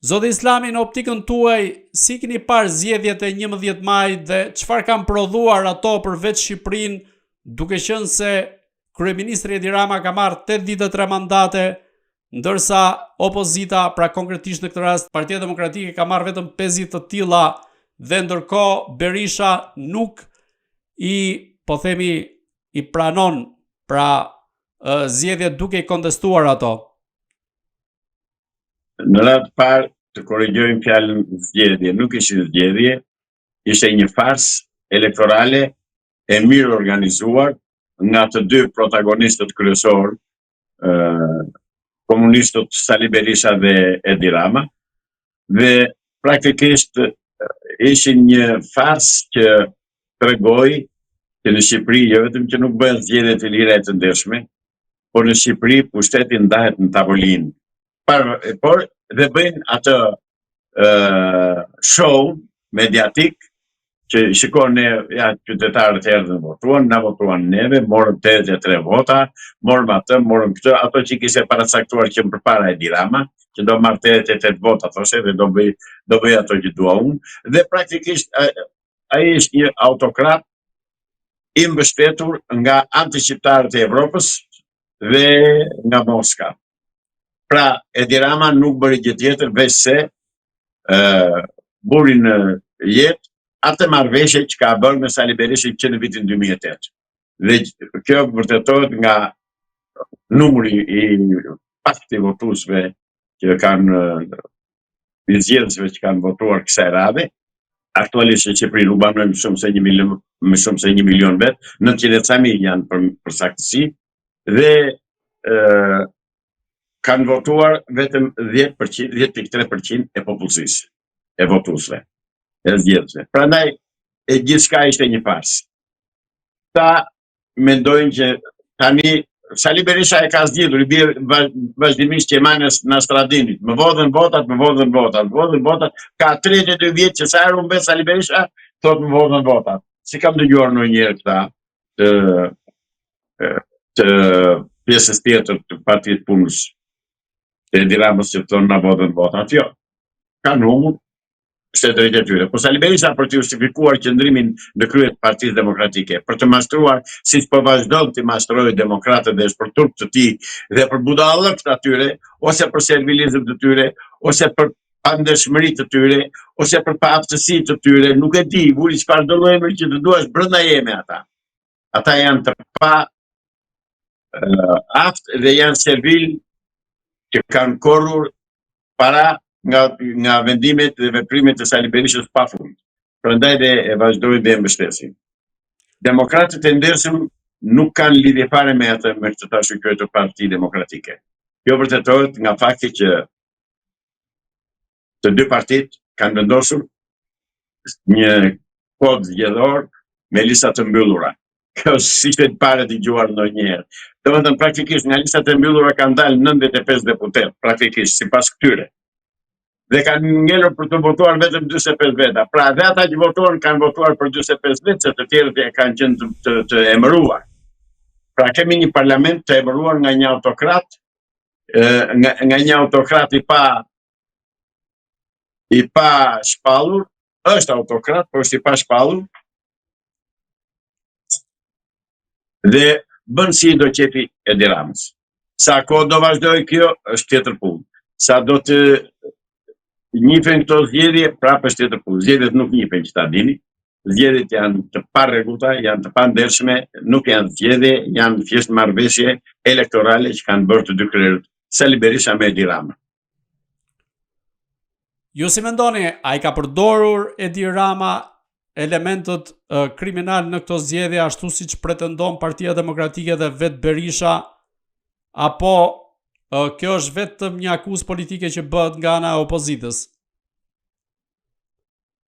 Zoti Islami, në optikën tuaj, si keni parë zgjedhjet e 11 majit dhe çfarë kanë prodhuar ato përveç Shqipërinë, duke qenë se kryeministri Edi Rama ka marrë 83 mandate, ndërsa opozita, pra konkretisht në këtë rast Partia Demokratike, ka marrë vetëm 50 të tilla, dhe ndërkohë Berisha nuk i pranon pra zgjedhjet duke i kontestuar ato. Në radhë parë të korrigjojmë fjalën zgjedhje, nuk ishte zgjedhje, ishte një farsë elektorale e mirë organizuar nga të dy protagonistët kryesor, komunistët Sali Berisha dhe Edi Rama, dhe praktikisht ishin një farsë që tregoi që në Shqipëri jo vetëm që nuk bëhen zgjedhje të lira e të ndershme, por në Shqipëri pushteti ndahet në tavolinë. Por dhe bëjnë atë show mediatik që shikon ne, ja, qytetarët erdhën votuan, na votuan neve, morëm 83 vota, morëm atë, morëm këtë, ato që kishte paracaktuar që më përpara Edi Rama, që do marrë 88 vota, thoshe, dhe do bëj ato që dua unë, dhe praktikisht ai është një autokrat i mbështetur nga antishqiptarët e Evropës dhe nga Moska. Pra, Edi Rama nuk bëri gjë tjetër veç se buri në jetë atë marrëveshje që ka bërë me Sali Berishën që në vitin 2008. Dhe kjo vërtetohet nga numri i pakti votuesve që kanë i zgjedhësve që kanë votuar kësaj radhe. Aktualisht në Shqipëri nuk banojnë më shumë se 1 milion vet, 900.000 janë për saktësi, dhe kanë votuar vetëm 10.3% e popullsisë, e votuesve, e zgjedhësve. Prandaj gjithçka ishte një farsë. Ta mendojnë që tani Sali Berisha e ka zgjedhur, i bie vazhdimisht që manës në Stradinit. Më vodhen votat, ka 32 vjet që sa herë u bë Sali Berisha, thot më vodhen votat. Si kam dëgjuar ndonjëherë këta të pjesës tjetër të Partisë Punës, të Edi Ramës që thonë na vodhen votat. Jo, kanë humbur shtetet e tyre. Po Sali Berisha, për të justifikuar qëndrimin në krye të Partisë Demokratike, për të mashtruar siç po vazhdon të mashtronte demokratët dhe shpërtur të tij dhe për budallëkt atyre, ose për servilizëm të tyre, ose për pandeshmëri të tyre, ose për paaftësi të tyre, nuk e di, vuri çfarë do lloj emri që të duash brenda jeme ata. Ata janë të pa aftë dhe janë servil që kanë korrur para nga vendimet dhe veprimet e Sali Berishës pafund. Prandaj dhe e vazhdojnë dhe e mbështesin. Demokratët e ndershëm nuk kanë lidhje fare me këtë tash kryetë Parti Demokratike. Kjo vërtetohet nga fakti që të dy partitë kanë vendosur një kod zgjedhor me lista të mbyllura. Kjo s'ishte e parë dëgjuar ndonjëherë. Domethënë praktikisht nga listat e mbyllura kanë dalë 95 deputet, praktikisht sipas këtyre. Dhe kanë ngelur për të votuar vetëm 45 veta. Pra dhe ata që votuan kanë votuar për 45 vetë, se të tjerët kanë qenë të emëruar. Pra kemi një parlament të emëruar nga një autokrat, nga një autokrat i pa shpallur, është autokrat, por është i pa shpallur, dhe bën si do qefi Edi Ramës. Sa kohë do vazhdoj kjo, është tjetër punë. Sa do të njihen këto zgjedhje, prapë është tjetër punë. Zgjedhjet nuk njihen që ta dini. Zgjedhjet janë të parregullta, janë të pandershme, nuk janë zgjedhje, janë thjesht marrëveshje elektorale që kanë bërë të dy kryetarët, Sali Berisha me Edi Rama. Ju si mendoni, ai ka përdorur Edi Rama elementët kriminal në këto zgjedhje ashtu siç pretendon Partia Demokratike dhe vet Berisha, apo kjo është vetëm një akuzë politike që bëhet nga ana e opozitës?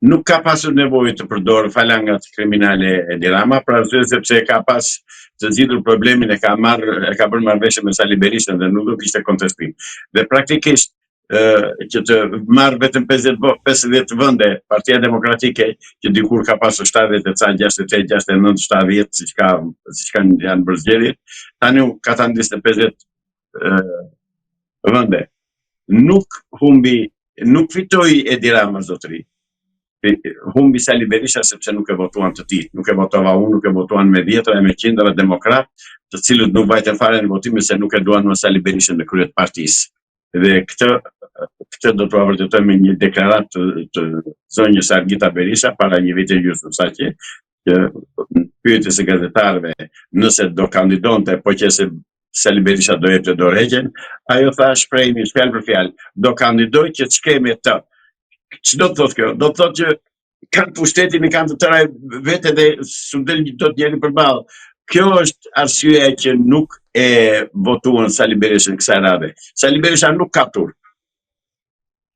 Nuk ka pasur nevojë të përdorë falangat kriminale Edi Rama, pra sepse ka pas të zgjidhur problemin, e ka bërë marrëveshje me Sali Berishën dhe nuk do kishte kontestim. Dhe praktikisht që të marrë vetëm 50 vende Partia Demokratike, që dikur ka pasur 70 e ca 68, 69, 70, siç kanë janë bërë zgjedhjet, tani ka ta ndisë 50 vende. Nuk humbi nuk fitoi Edi Rama zotëri. Humbi Sali Berisha sepse nuk e votuan të tij, nuk e votova unë, nuk e votuan me 10 e me 100 demokrat, të cilët nuk vajtën fare në votim se nuk e duan më Sali Berishën në krye të partisë. Dhe këtë do të vërtetoj me një deklaratë të zonjës Argita Berisha para një viti e gjysmë saqë që pyetjes së gazetarëve nëse do kandidonte, po që se Sali Berisha do jepte dorëheqjen, ajo tha shprehimi fjalë për fjalë, do kandidoj që të shkemi të. Ç'do të thotë kjo? Do të thotë që kanë pushtetin, i kanë të tëra vete dhe s'u del dot njëri përballë. Kjo është arsyeja që nuk e votuan Sali Berishën kësaj radhe. Sali Berisha nuk ka turp.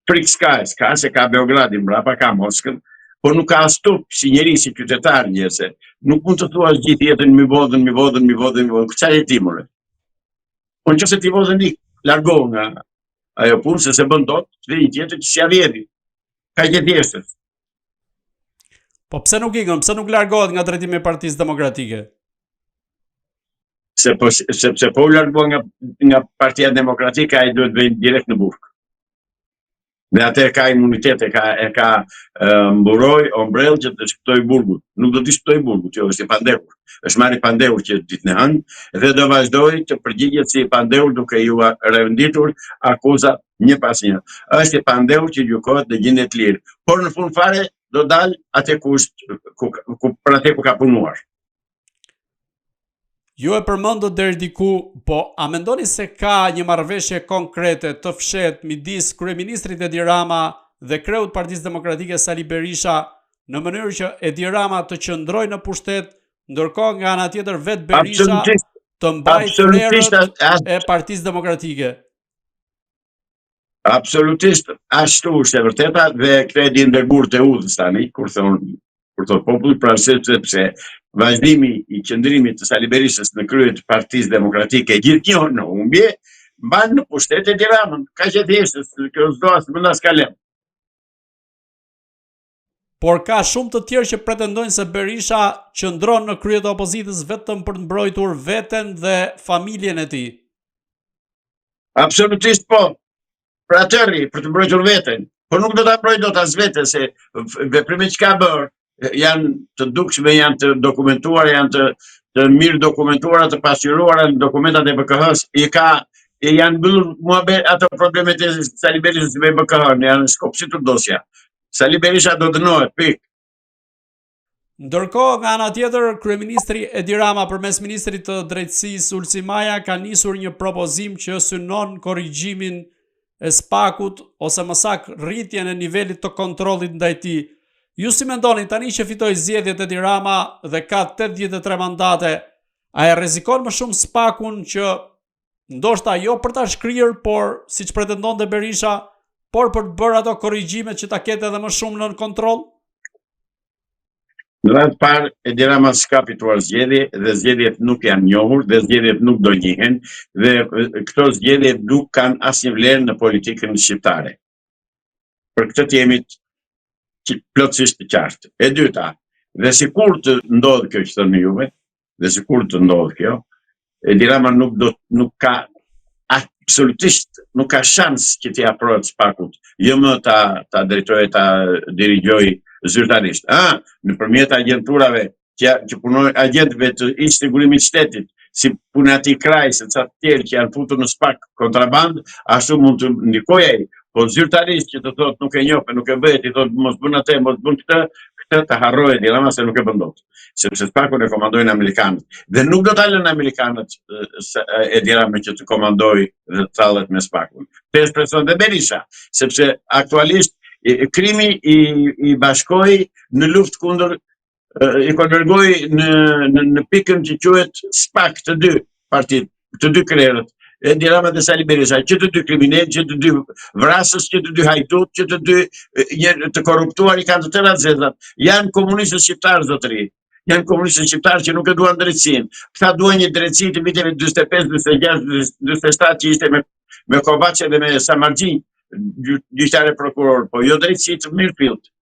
Frikë s'ka se ka Beogradin mbrapa, ka Moskën, por nuk ka as turp si njeri, si qytetar njerëse. Nuk mund të thuash gjithë jetën mi vodhën. Çfarë jeti more? Po nëse ti vodhën nik, largohu nga ajo punë se bën dot, dhe një tjetër që s'ja vjedhi. Ka që thjeshtës. Po pse nuk ikën, pse nuk largohet nga drejtimi i Partisë Demokratike? Sepse po u largohet nga Partia Demokratike, ai duhet vënë direkt në burg. Dhe atë ka imunitet, e ka mburoj, ombrell që të shpëtoj burgut. Nuk do të shpëtoj burgut, jo, është i pandehur. Është marrë i pandehur që ditën e hënë dhe do vazhdoj të përgjigjet si i pandehur duke ju renditur akuzat një pas një. Është i pandehur që gjykohet në gjendje të lirë, por në fund fare do dalë atë për atë ku ka punuar. Ju e përmendët deri diku, po a mendoni se ka një marrëveshje konkrete të fshehtë midis kryeministrit Edi Rama dhe kreut Partisë Demokratike Sali Berisha në mënyrë që Edi Rama të qëndrojë në pushtet, ndërkohë nga ana tjetër vet Berisha të mbajë krerët e Partisë Demokratike? Absolutisht ashtu është e vërteta dhe këtë e din dhe gurët e udhës tani, kur thot populli, pra sepse vazhdimi i qëndrimit të Sali Berishës në krye të Partisë Demokratike gjithnjë në humbje, mban në pushtet Edi Ramën. Ka që thjesht, kjo s'do as më nas kalem. Por ka shumë të tjerë që pretendojnë se Berisha qëndron në krye të opozitës vetëm për të mbrojtur veten dhe familjen e tij. Absolutisht po. Pra tërri, për të mbrojtur veten. Por nuk do ta mbrojë dot as veten, se veprimet që ka bërë janë të dukshme, janë të dokumentuara, janë të mirë dokumentuara, të pasqyruara në dokumentat e BKH-s. Janë mbyllur muhabet ato problemet e Sali Berishës me BKH-n, janë shkopsitur dosja. Sali Berisha do dënohet, pikë. Ndërkohë, nga ana tjetër, kryeministri Edi Rama përmes ministrit të drejtësisë Ulsi Maja ka nisur një propozim që synon korrigjimin e SPAK-ut ose më saktë rritjen e nivelit të kontrollit ndaj tij. Ju si mendoni tani që fitoi zgjedhjet Edi Rama dhe ka 83 mandate, a e rrezikon më shumë SPAK-un që ndoshta jo për ta shkrirë, por siç pretendonte Berisha, por për të bërë ato korrigjimet që ta ketë edhe më shumë nën kontroll? Në radhë parë, Edi Rama s'ka fituar zgjedhje dhe zgjedhjet nuk janë njohur dhe zgjedhjet nuk do njihen dhe këto zgjedhje nuk kanë asnjë vlerë në politikën shqiptare. Për këtë jemi plotësisht të qartë. E dyta, dhe sikur të ndodhë kjo që thoni juve, dhe sikur të ndodhë kjo, Edi Rama nuk ka absolutisht nuk ka shans që t'i afrohet SPAK-ut, jo më ta drejtojë, ta dirigjojë zyrtarisht. Nëpërmjet agenturave që punojnë agentëve të iç sigurimit shtetit, si punati kraj, se ca të tjerë që janë futur në SPAK kontraband, ashtu mund të ndikojë ai. Po zyrtarisht që të thotë nuk e njoh, nuk e bëhet, i thotë mos bën atë, mos bën këtë të harrojë Edi Rama se nuk e bën dot. Sepse SPAK-un e komandojnë amerikanët. Dhe nuk do ta lënë amerikanët Edi Rama që të komandojë dhe të thallet me SPAK-un. Të shpreson dhe Berisha, sepse aktualisht krimi i bashkoi në luftë kundër i konvergoi në pikën që quhet SPAK të dy partitë, të dy krerët. Edi Rama dhe Sali Berisha, që të dy kriminal, që të dy vrasës, që të dy hajtut, që të dy të korruptuar, i kanë të tëra zezat. Janë komunistët shqiptarë, zotëri. Janë komunistët shqiptarë që nuk e duan drejtësinë. Këta duan një drejtësi të viteve 45, 46, 47 që ishte me Kovace dhe me Samargjin, gjyqtare prokuror, po jo drejtësi të mirë fillt.